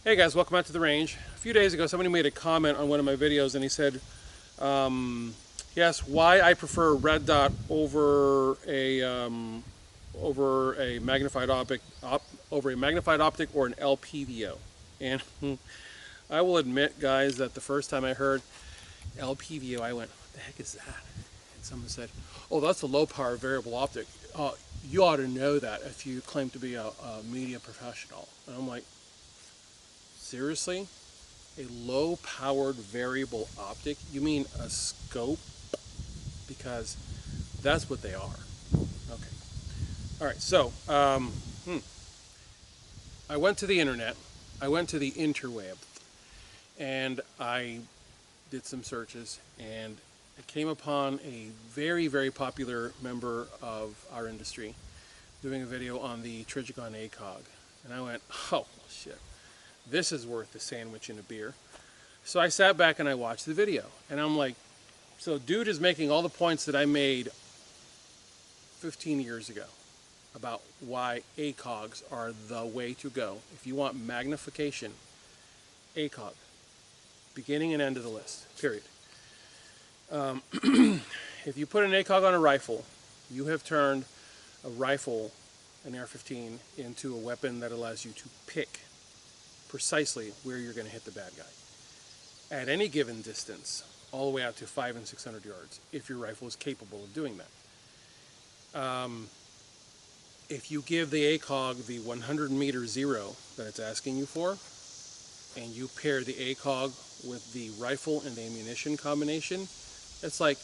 Hey guys, welcome out to the range. A few days ago somebody made a comment on one of my videos and he said, yes, why I prefer red dot over a magnified optic or an LPVO. And I will admit, guys, that the first time I heard LPVO, I went, what the heck is that? And someone said, oh, that's a low power variable optic. You ought to know that if you claim to be a media professional. And I'm like, seriously? A low-powered variable optic? You mean a scope? Because that's what they are. Okay. All right, so I went to the internet. I went to the interweb, and I did some searches, and I came upon a very, very popular member of our industry doing a video on the Trigon ACOG. And I went, oh, shit. This is worth a sandwich and a beer. So I sat back and I watched the video. And I'm like, so dude is making all the points that I made 15 years ago about why ACOGs are the way to go. If you want magnification, ACOG. Beginning and end of the list, period. If you put an ACOG on a rifle, you have turned a rifle, an AR-15, into a weapon that allows you to pick precisely where you're going to hit the bad guy at any given distance, all the way out to 500 and 600 yards, if your rifle is capable of doing that. If you give the ACOG the 100-meter zero that it's asking you for, and you pair the ACOG with the rifle and the ammunition combination, it's like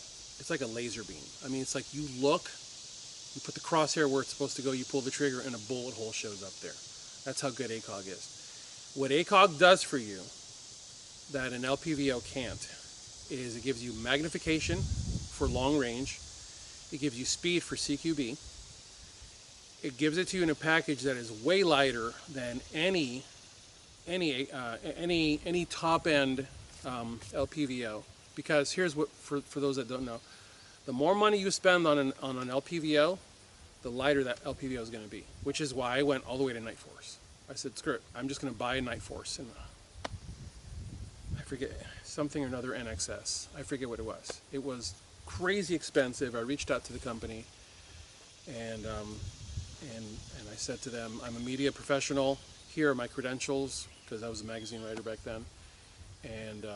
a laser beam. I mean, it's like you look, you put the crosshair where it's supposed to go, you pull the trigger, and a bullet hole shows up there. That's how good ACOG is. What ACOG does for you that an LPVO can't is it gives you magnification for long range, it gives you speed for CQB, it gives it to you in a package that is way lighter than any top end LPVO. Because here's what, for those that don't know, the more money you spend on an LPVO, the lighter that LPVO is going to be, which is why I went all the way to Night Force. I said, screw it, I'm just going to buy a Night Force. And I forget, something or another NXS. I forget what it was. It was crazy expensive. I reached out to the company, and I said to them, I'm a media professional. Here are my credentials, because I was a magazine writer back then. And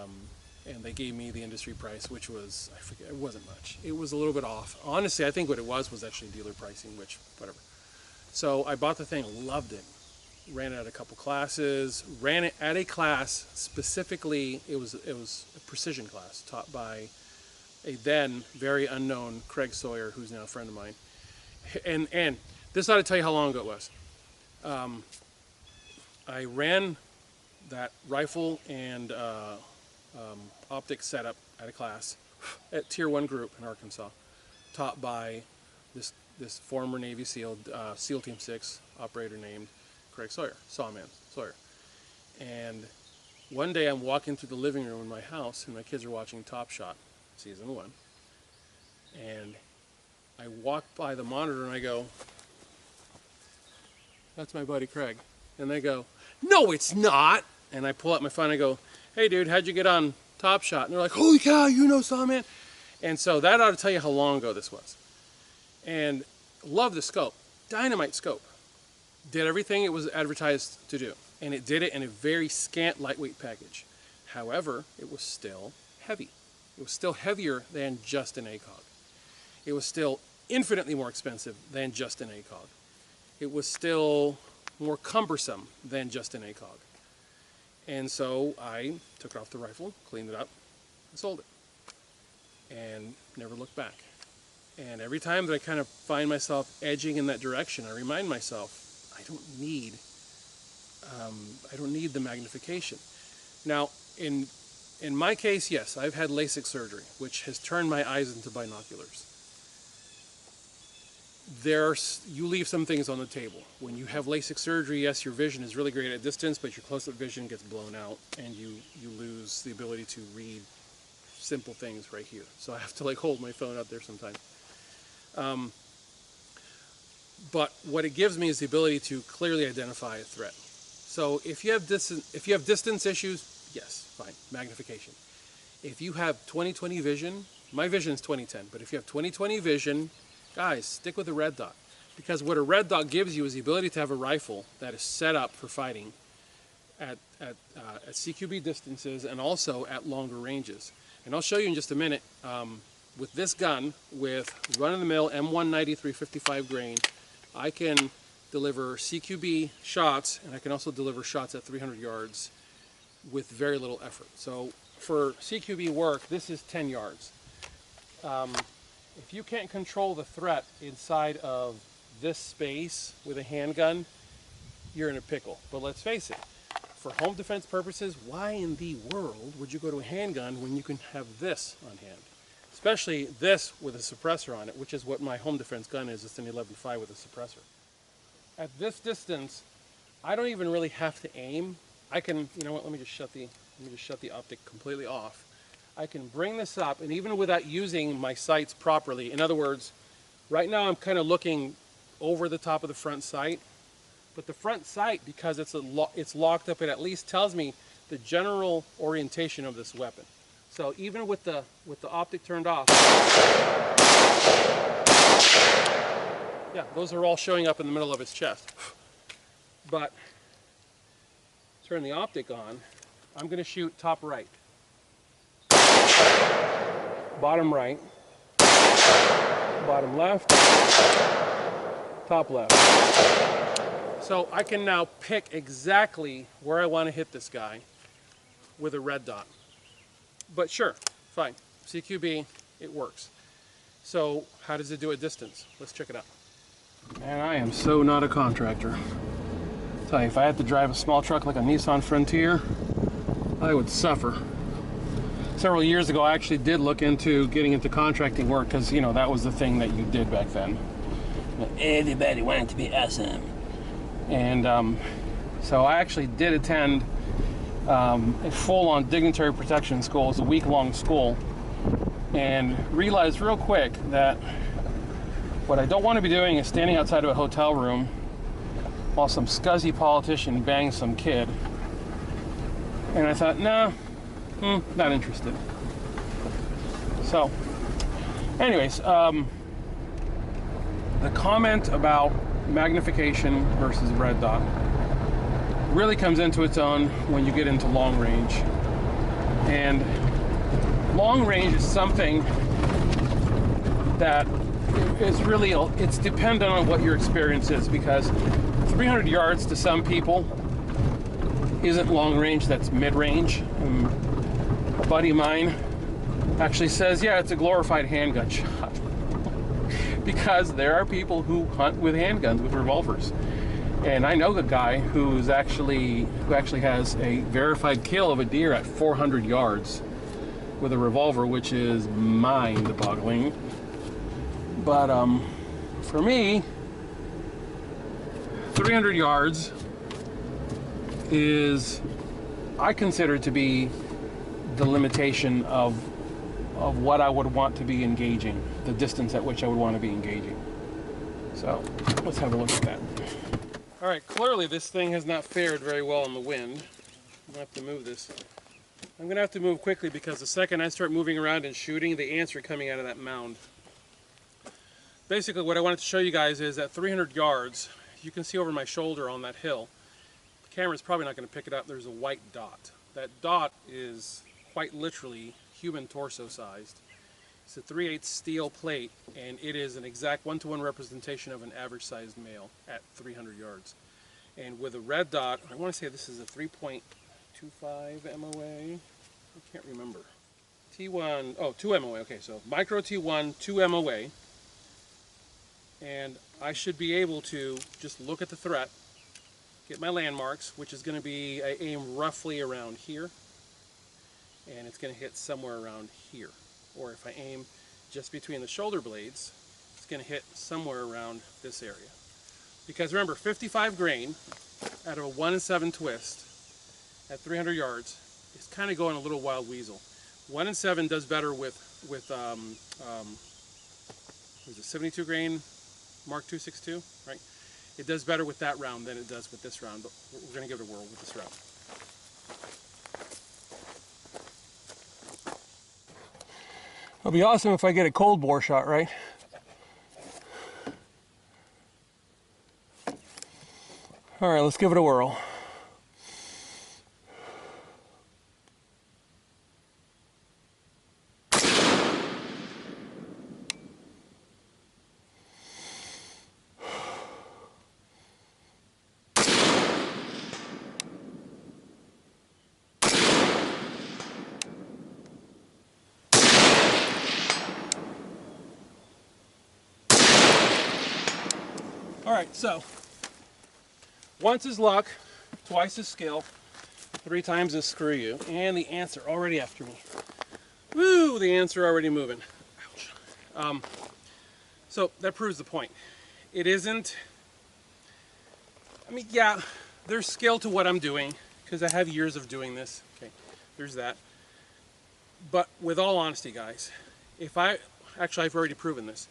they gave me the industry price, which was, I forget, it wasn't much. It was a little bit off. Honestly, I think what it was actually dealer pricing, which, whatever. So I bought the thing, loved it. Ran it at a couple classes, ran it at a class specifically, it was a precision class taught by a then very unknown Craig Sawyer, who's now a friend of mine. And this ought to tell you how long ago it was. I ran that rifle and optic setup at a class at Tier 1 group in Arkansas, taught by this former Navy SEAL, SEAL Team 6 operator named Craig Sawyer, Sawman Sawyer. And one day I'm walking through the living room in my house and my kids are watching Top Shot, Season 1. And I walk by the monitor and I go, that's my buddy Craig. And they go, no, it's not. And I pull out my phone and I go, hey dude, how'd you get on Top Shot? And they're like, holy cow, you know Sawman. And so that ought to tell you how long ago this was. And love the scope, dynamite scope. Did everything it was advertised to do, and it did it in a very scant, lightweight package. However, it was still heavy. It was still heavier than just an ACOG. It was still infinitely more expensive than just an ACOG. It was still more cumbersome than just an ACOG. And so I took it off the rifle, cleaned it up, and sold it. And never looked back. And every time that I kind of find myself edging in that direction, I remind myself, I don't need the magnification. Now, in my case, yes, I've had LASIK surgery, which has turned my eyes into binoculars. You leave some things on the table. When you have LASIK surgery, yes, your vision is really great at distance, but your close-up vision gets blown out, and you lose the ability to read simple things right here. So I have to like hold my phone up there sometimes. But what it gives me is the ability to clearly identify a threat. So if you have distance issues, yes, fine, magnification. If you have 20/20 vision, my vision is 20/10, but if you have 20/20 vision, guys, stick with the red dot. Because what a red dot gives you is the ability to have a rifle that is set up for fighting at CQB distances and also at longer ranges. And I'll show you in just a minute, with this gun, with run-of-the-mill M190 355 grain, I can deliver CQB shots, and I can also deliver shots at 300 yards with very little effort. So for CQB work, this is 10 yards. If you can't control the threat inside of this space with a handgun, you're in a pickle. But let's face it, for home defense purposes, why in the world would you go to a handgun when you can have this on hand? Especially this with a suppressor on it, which is what my home defense gun is. It's an 11.5 with a suppressor. At this distance, I don't even really have to aim. I can, you know what, let me just shut the optic completely off. I can bring this up, and even without using my sights properly, in other words, right now I'm kind of looking over the top of the front sight, but the front sight, because it's locked up, it at least tells me the general orientation of this weapon. So even with the optic turned off, yeah, those are all showing up in the middle of its chest. But turn the optic on, I'm going to shoot top right, bottom right, bottom left, top left. So I can now pick exactly where I want to hit this guy with a red dot. But sure, fine, CQB, it works. So how does it do at distance? Let's check it out. And I am so not a contractor. I'll tell you, if I had to drive a small truck like a Nissan Frontier, I would suffer. Several years ago, I actually did look into getting into contracting work because, you know, that was the thing that you did back then. Everybody wanted to be awesome. And so I actually did attend a full-on dignitary protection school. It's a week-long school, and realized real quick that what I don't want to be doing is standing outside of a hotel room while some scuzzy politician bangs some kid. And I thought, nah, not interested. So, anyways, the comment about magnification versus red dot really comes into its own when you get into long range. And long range is something that is really, it's dependent on what your experience is, because 300 yards to some people isn't long range, that's mid-range. A buddy of mine actually says, yeah, it's a glorified handgun shot. Because there are people who hunt with handguns, with revolvers. And I know the guy who actually has a verified kill of a deer at 400 yards with a revolver, which is mind-boggling. But for me, 300 yards is, I consider to be the limitation of what I would want to be engaging, the distance at which I would want to be engaging. So let's have a look at that. All right, clearly this thing has not fared very well in the wind. I'm gonna have to move this. I'm gonna have to move quickly because the second I start moving around and shooting, the ants are coming out of that mound. Basically what I wanted to show you guys is at 300 yards, you can see over my shoulder on that hill. The camera's probably not gonna pick it up, there's a white dot. That dot is quite literally human torso sized. It's a 3/8 steel plate, and it is an exact 1-to-1 representation of an average sized male at 300 yards. And with a red dot, I want to say this is a 3.25 MOA. I can't remember. T1, oh, 2 MOA, okay, so micro T1, 2 MOA. And I should be able to just look at the threat, get my landmarks, which is going to be, I aim roughly around here, and it's going to hit somewhere around here. Or if I aim just between the shoulder blades, it's going to hit somewhere around this area. Because remember, 55 grain out of a 1-in-7 twist at 300 yards is kind of going a little wild weasel. 1-in-7 does better with was it 72 grain Mark 262, right? It does better with that round than it does with this round, but we're going to give it a whirl with this round. It'll be awesome if I get a cold bore shot, right? All right, let's give it a whirl. Alright, so once is luck, twice is skill, 3 times is screw you, and the ants are already after me. Woo, the ants are already moving. Ouch. So that proves the point. It isn't, I mean, yeah, there's skill to what I'm doing, because I have years of doing this. Okay, there's that. But with all honesty, guys, I've already proven this.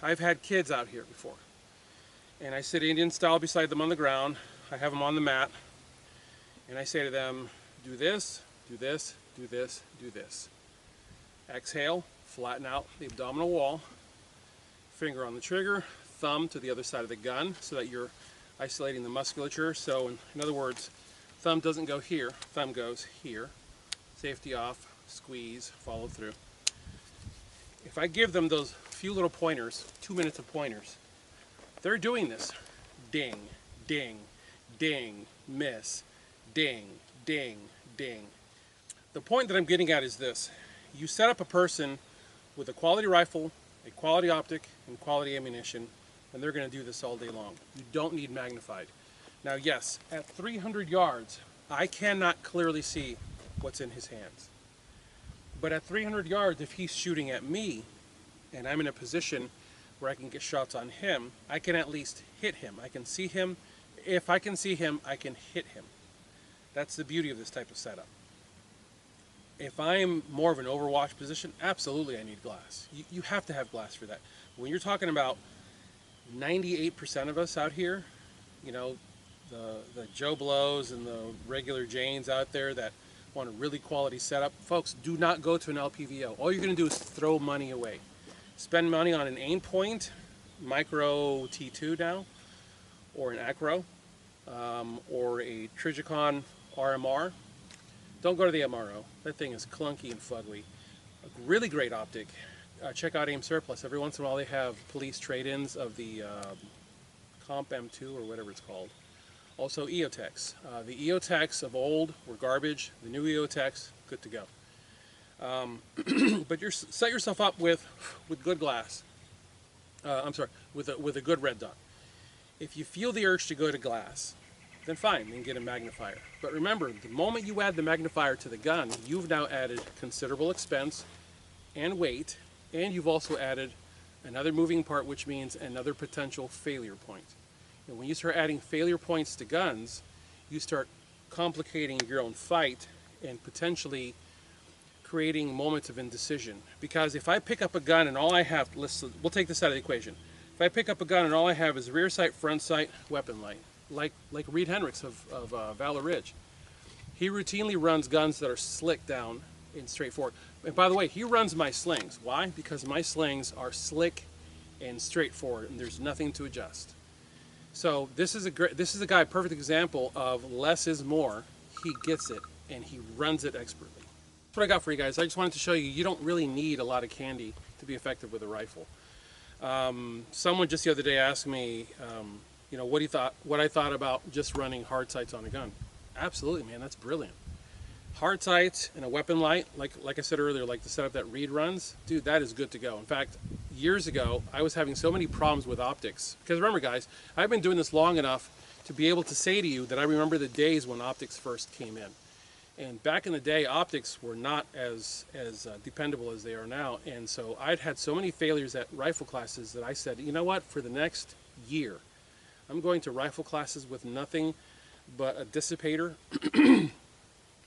I've had kids out here before, and I sit Indian style beside them on the ground. I have them on the mat, and I say to them, do this, do this, do this, do this. Exhale, flatten out the abdominal wall, finger on the trigger, thumb to the other side of the gun so that you're isolating the musculature. So in other words, thumb doesn't go here, thumb goes here. Safety off, squeeze, follow through. If I give them those few little pointers, 2 minutes of pointers, they're doing this. Ding, ding, ding, miss, ding, ding, ding. The point that I'm getting at is this. You set up a person with a quality rifle, a quality optic, and quality ammunition, and they're going to do this all day long. You don't need magnified. Now yes, at 300 yards, I cannot clearly see what's in his hands. But at 300 yards, if he's shooting at me, and I'm in a position where I can get shots on him, I can at least hit him. I can see him. If I can see him, I can hit him. That's the beauty of this type of setup. If I'm more of an overwatch position, absolutely I need glass. You have to have glass for that. When you're talking about 98% of us out here, you know, the Joe Blows and the regular Janes out there that want a really quality setup, folks, do not go to an LPVO. All you're going to do is throw money away. Spend money on an aim point, micro T2 now, or an acro, or a Trigicon RMR. Don't go to the MRO. That thing is clunky and fugly. A really great optic. Check out Aim Surplus. Every once in a while they have police trade-ins of the Comp M2 or whatever it's called. Also EOTechs. The EOTechs of old were garbage. The new EOTechs, good to go. But set yourself up with good glass. I'm sorry, with a good red dot. If you feel the urge to go to glass, then fine, then get a magnifier. But remember, the moment you add the magnifier to the gun, you've now added considerable expense and weight, and you've also added another moving part, which means another potential failure point. And when you start adding failure points to guns, you start complicating your own fight and potentially creating moments of indecision. Because if I pick up a gun and all I have, we'll take this out of the equation. If I pick up a gun and all I have is rear sight, front sight, weapon light, like Reed Hendricks of Valor Ridge, he routinely runs guns that are slick down and straightforward. And by the way, he runs my slings. Why? Because my slings are slick and straightforward, and there's nothing to adjust. So this is a guy, perfect example of less is more. He gets it and he runs it expertly. That's what I got for you guys. I just wanted to show you, you don't really need a lot of candy to be effective with a rifle. Someone just the other day asked me, you know, what I thought about just running hard sights on a gun. Absolutely, man, that's brilliant. Hard sights and a weapon light, like I said earlier, like the setup that Reed runs, dude, that is good to go. In fact, years ago, I was having so many problems with optics. Because remember, guys, I've been doing this long enough to be able to say to you that I remember the days when optics first came in. And back in the day, optics were not as dependable as they are now. And so I'd had so many failures at rifle classes that I said, you know what, for the next year, I'm going to rifle classes with nothing but a dissipator.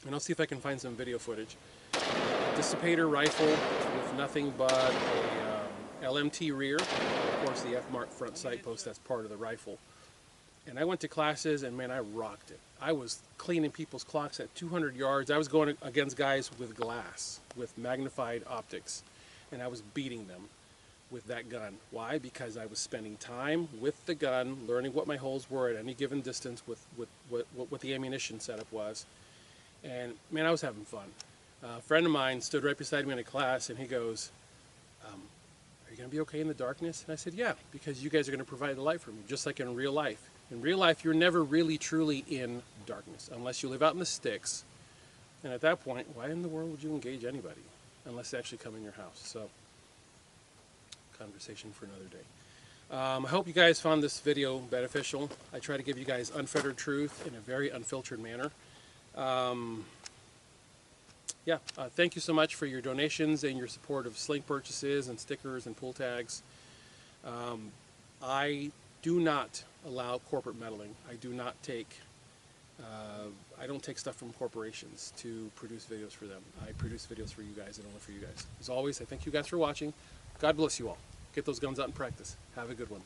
And I'll see if I can find some video footage. A dissipator rifle with nothing but a LMT rear, of course the F-Mark front sight post, that's part of the rifle. And I went to classes and man, I rocked it. I was cleaning people's clocks at 200 yards. I was going against guys with glass, with magnified optics, and I was beating them with that gun. Why? Because I was spending time with the gun, learning what my holes were at any given distance with what the ammunition setup was. And man, I was having fun. A friend of mine stood right beside me in a class and he goes, are you going to be okay in the darkness? And I said, yeah, because you guys are going to provide the light for me, just like in real life. In real life, you're never really truly in darkness unless you live out in the sticks. And at that point, why in the world would you engage anybody unless they actually come in your house? So, conversation for another day. I hope you guys found this video beneficial. I try to give you guys unfettered truth in a very unfiltered manner. Thank you so much for your donations and your support of sling purchases and stickers and pull tags. I do not allow corporate meddling. I do not take, I don't take stuff from corporations to produce videos for them. I produce videos for you guys and only for you guys. As always, I thank you guys for watching. God bless you all. Get those guns out and practice. Have a good one.